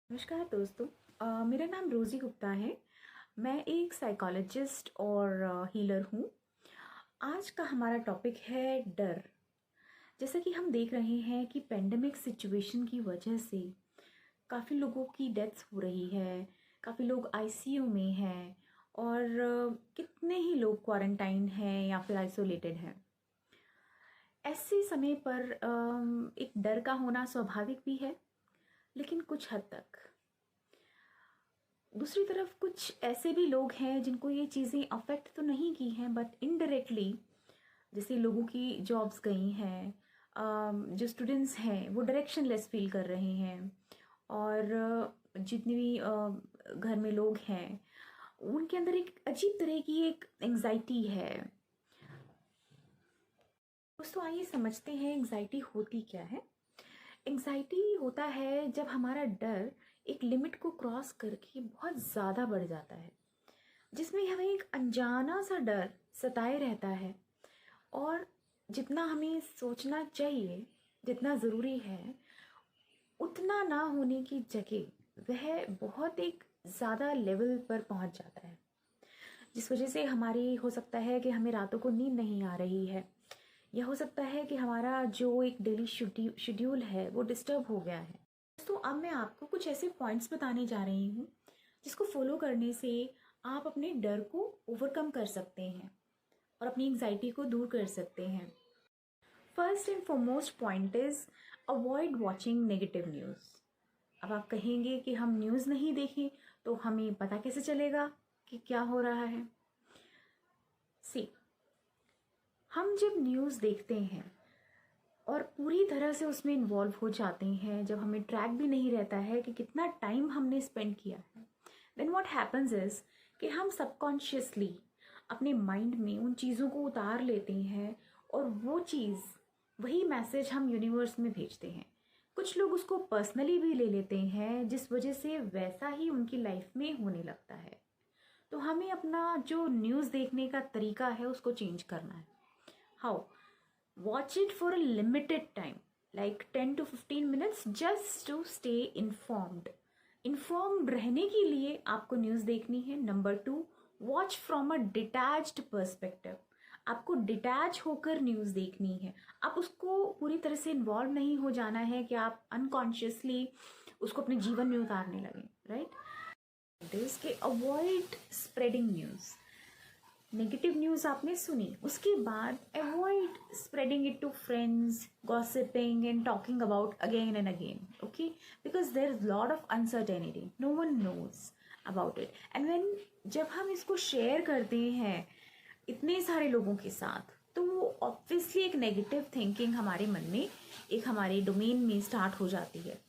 नमस्कार दोस्तों। मेरा नाम रोज़ी गुप्ता है। मैं एक साइकोलॉजिस्ट और हीलर हूँ। आज का हमारा टॉपिक है डर। जैसा कि हम देख रहे हैं कि पेंडेमिक सिचुएशन की वजह से काफ़ी लोगों की डेथ्स हो रही है, काफ़ी लोग आईसीयू में हैं और कितने ही लोग क्वारंटाइन हैं या फिर आइसोलेटेड हैं। ऐसे समय पर एक डर का होना स्वाभाविक भी है, लेकिन कुछ हद तक। दूसरी तरफ कुछ ऐसे भी लोग हैं जिनको ये चीज़ें अफेक्ट तो नहीं की हैं, बट इनडायरेक्टली, जैसे लोगों की जॉब्स गई हैं, जो स्टूडेंट्स हैं वो डायरेक्शनलेस फील कर रहे हैं, और जितने भी घर में लोग हैं उनके अंदर एक अजीब तरह की एक एंग्जाइटी है। दोस्तों, आइए समझते हैं एंग्जाइटी होती क्या है। एंग्जाइटी होता है जब हमारा डर एक लिमिट को क्रॉस करके बहुत ज़्यादा बढ़ जाता है, जिसमें हमें एक अनजाना सा डर सताए रहता है, और जितना हमें सोचना चाहिए, जितना ज़रूरी है, उतना ना होने की जगह वह बहुत एक ज़्यादा लेवल पर पहुंच जाता है, जिस वजह से हमारी हो सकता है कि हमें रातों को नींद नहीं आ रही है, या हो सकता है कि हमारा जो एक डेली शेड्यूल है वो डिस्टर्ब हो गया है। तो अब मैं आपको कुछ ऐसे पॉइंट्स बताने जा रही हूँ जिसको फॉलो करने से आप अपने डर को ओवरकम कर सकते हैं और अपनी एंग्जाइटी को दूर कर सकते हैं। First and foremost point is avoid watching negative news. अब आप कहेंगे कि हम न्यूज़ नहीं देखें तो हमें पता कैसे चलेगा कि क्या हो रहा है। सी, हम जब न्यूज़ देखते हैं और पूरी तरह से उसमें इन्वॉल्व हो जाते हैं, जब हमें ट्रैक भी नहीं रहता है कि कितना टाइम हमने स्पेंड किया है, देन व्हाट हैपन्स इज कि हम सबकॉन्शियसली अपने माइंड में उन चीज़ों को उतार लेते हैं, और वो चीज़, वही मैसेज हम यूनिवर्स में भेजते हैं। कुछ लोग उसको पर्सनली भी ले लेते हैं, जिस वजह से वैसा ही उनकी लाइफ में होने लगता है। तो हमें अपना जो न्यूज़ देखने का तरीका है उसको चेंज करना है। How? Watch it for a limited time, like 10 to 15 minutes, just to stay informed. Informed रहने के लिए आपको न्यूज़ देखनी है। Number 2, watch from a detached perspective. आपको डिटैच होकर न्यूज़ देखनी है। आप उसको पूरी तरह से इन्वॉल्व नहीं हो जाना है कि आप अनकॉन्शियसली उसको अपने जीवन में उतारने लगें, राइट। इसके avoid spreading news. Negative news आपने सुनी, उसके बाद avoid spreading it to friends, gossiping and talking about again and again, okay, because there is lot of uncertainty, no one knows about it, and when जब हम इसको share करते हैं इतने सारे लोगों के साथ, तो वो ऑब्वियसली एक नेगेटिव थिंकिंग हमारे मन में, एक हमारे डोमेन में स्टार्ट हो जाती है।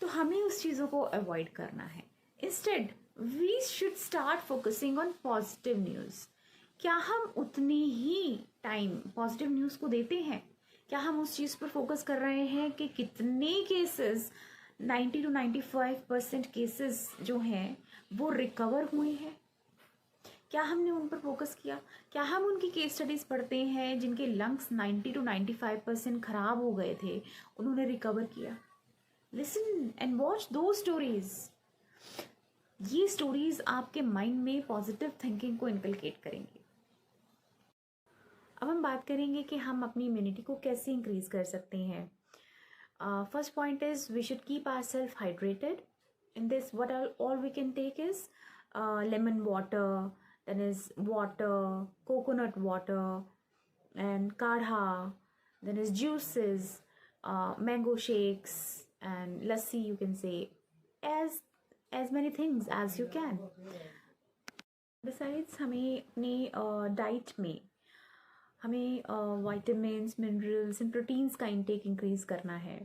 तो हमें उस चीज़ों को अवॉइड करना है। Instead we should start focusing on positive news. क्या हम उतनी ही टाइम पॉजिटिव न्यूज़ को देते हैं? क्या हम उस चीज़ पर फोकस कर रहे हैं कि कितने केसेस, 90 to 95% केसेस जो हैं वो रिकवर हुए हैं? क्या हमने उन पर फोकस किया? क्या हम उनकी केस स्टडीज़ पढ़ते हैं जिनके लंग्स 90 to 95% खराब हो गए थे, उन्होंने रिकवर किया? लिसन एंड वॉच दो स्टोरीज। ये स्टोरीज आपके माइंड में पॉजिटिव थिंकिंग को इनकलकेट करेंगी। अब हम बात करेंगे कि हम अपनी इम्यूनिटी को कैसे इंक्रीज कर सकते हैं। First point is we should keep our self hydrated. In this what all we can take is lemon water, then is water, coconut water and काढ़ा, then is juices, mango shakes and lassi, you can say, as many things as you can. Besides, हमें अपनी diet में हमें vitamins, minerals and proteins का intake increase करना है,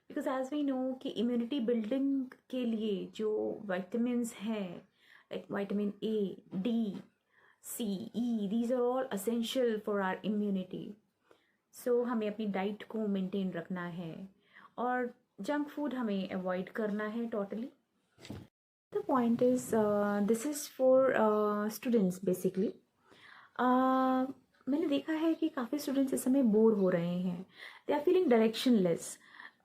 because as we know कि immunity building के लिए जो वाइटामिन्स हैं, like vitamin A, D, C, E, these are all essential for our immunity. So हमें अपनी डाइट को मेंटेन रखना है, और जंक फूड हमें अवॉइड करना है totally. The point is this is for students basically. मैंने देखा है कि काफ़ी स्टूडेंट्स इस समय बोर हो रहे हैं, दे आर फीलिंग डायरेक्शनलेस।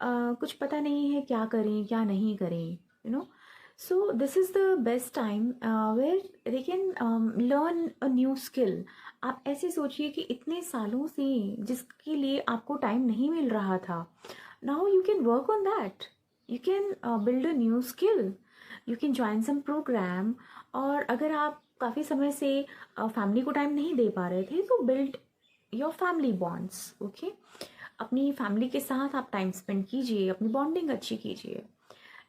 कुछ पता नहीं है क्या करें क्या नहीं करें। you know. So this is the best time where they can learn a new skill. आप ऐसे सोचिए कि इतने सालों से जिसके लिए आपको टाइम नहीं मिल रहा था, now you can work on that. You can build a new skill. You can join some program. और अगर आप काफ़ी समय से फैमिली को टाइम नहीं दे पा रहे थे, तो build your family bonds. Okay, अपनी फैमिली के साथ आप टाइम स्पेंड कीजिए, अपनी बॉन्डिंग अच्छी कीजिए.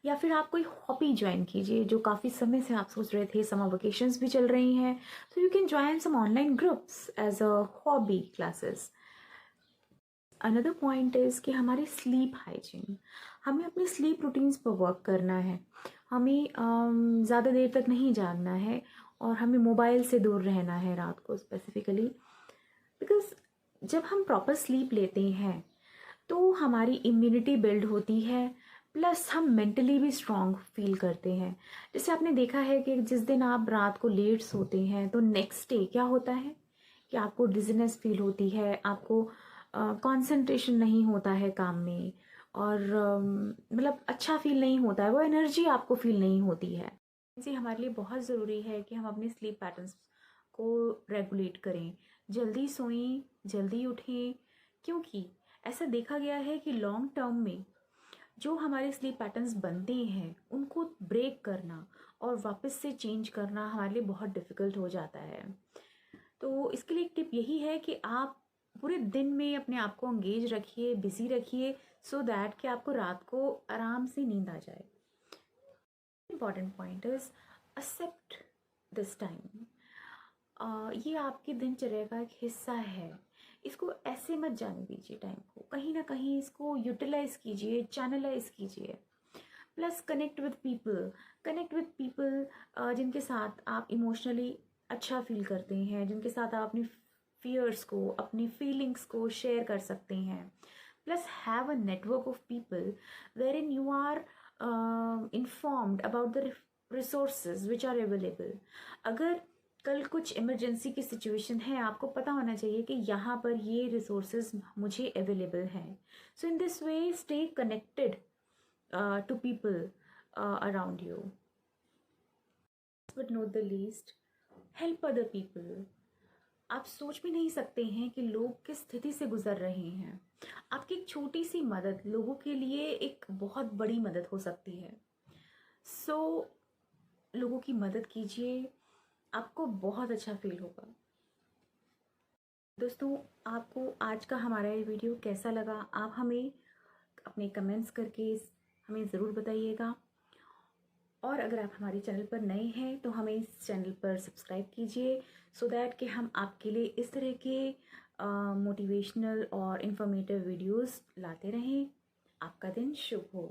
या फिर आप कोई हॉबी ज्वाइन कीजिए जो काफ़ी समय से आप सोच रहे थे. समर वेकेशंस भी चल रही हैं, तो you can join some online groups as a hobby classes. Another point is कि हमारी स्लीप हाइजीन. हमें अपनी स्लीप रूटीन्स पर वर्क करना है. हमें ज़्यादा देर तक नहीं जागना है, और हमें मोबाइल से दूर रहना है रात को स्पेसिफिकली. बिकॉज जब हम प्रॉपर स्लीप लेते हैं तो हमारी इम्यूनिटी बिल्ड होती है, प्लस हम मेंटली भी स्ट्रांग फील करते हैं. जैसे आपने देखा है कि जिस दिन आप रात को लेट सोते हैं तो नेक्स्ट डे क्या होता है कि आपको डिजीनेस फील होती है, आपको कंसंट्रेशन नहीं होता है काम में, और मतलब अच्छा फील नहीं होता है, वो एनर्जी आपको फील नहीं होती है. जी, हमारे लिए बहुत ज़रूरी है कि हम अपने स्लीप पैटर्न्स को रेगुलेट करें. जल्दी सोएं, जल्दी उठें, क्योंकि ऐसा देखा गया है कि लॉन्ग टर्म में जो हमारे स्लीप पैटर्न्स बनते हैं उनको ब्रेक करना और वापस से चेंज करना हमारे लिए बहुत डिफ़िकल्ट हो जाता है. तो इसके लिए एक टिप यही है कि आप पूरे दिन में अपने आप को एंगेज रखिए, बिजी रखिए, सो दैट कि आपको रात को आराम से नींद आ जाए. Important point is accept this time. ये आपकी दिनचर्या का एक हिस्सा है. इसको ऐसे मत जाने दीजिए टाइम को, कहीं ना कहीं इसको यूटिलाइज कीजिए, चैनलाइज कीजिए. प्लस कनेक्ट विद पीपल जिनके साथ आप इमोशनली अच्छा फील करते हैं, जिनके साथ आप अपनी फियर्स को, अपनी फीलिंग्स को शेयर कर सकते हैं. Plus have a network of people where in you are informed about the resources which are available. अगर कल कुछ इमरजेंसी की सिचुएशन है, आपको पता होना चाहिए कि यहाँ पर ये रिसोर्सेज मुझे अवेलेबल हैं. So in this way stay connected to people around you. But not the least, help other people. आप सोच भी नहीं सकते हैं कि लोग किस स्थिति से गुजर रहे हैं. आपकी एक छोटी सी मदद लोगों के लिए एक बहुत बड़ी मदद हो सकती है. सो लोगों की मदद कीजिए, आपको बहुत अच्छा फील होगा. दोस्तों, आपको आज का हमारा ये वीडियो कैसा लगा, आप हमें अपने कमेंट्स करके हमें ज़रूर बताइएगा. और अगर आप हमारे चैनल पर नए हैं तो हमें इस चैनल पर सब्सक्राइब कीजिए, सो दैट कि हम आपके लिए इस तरह के मोटिवेशनल और इन्फॉर्मेटिव वीडियोस लाते रहें. आपका दिन शुभ हो.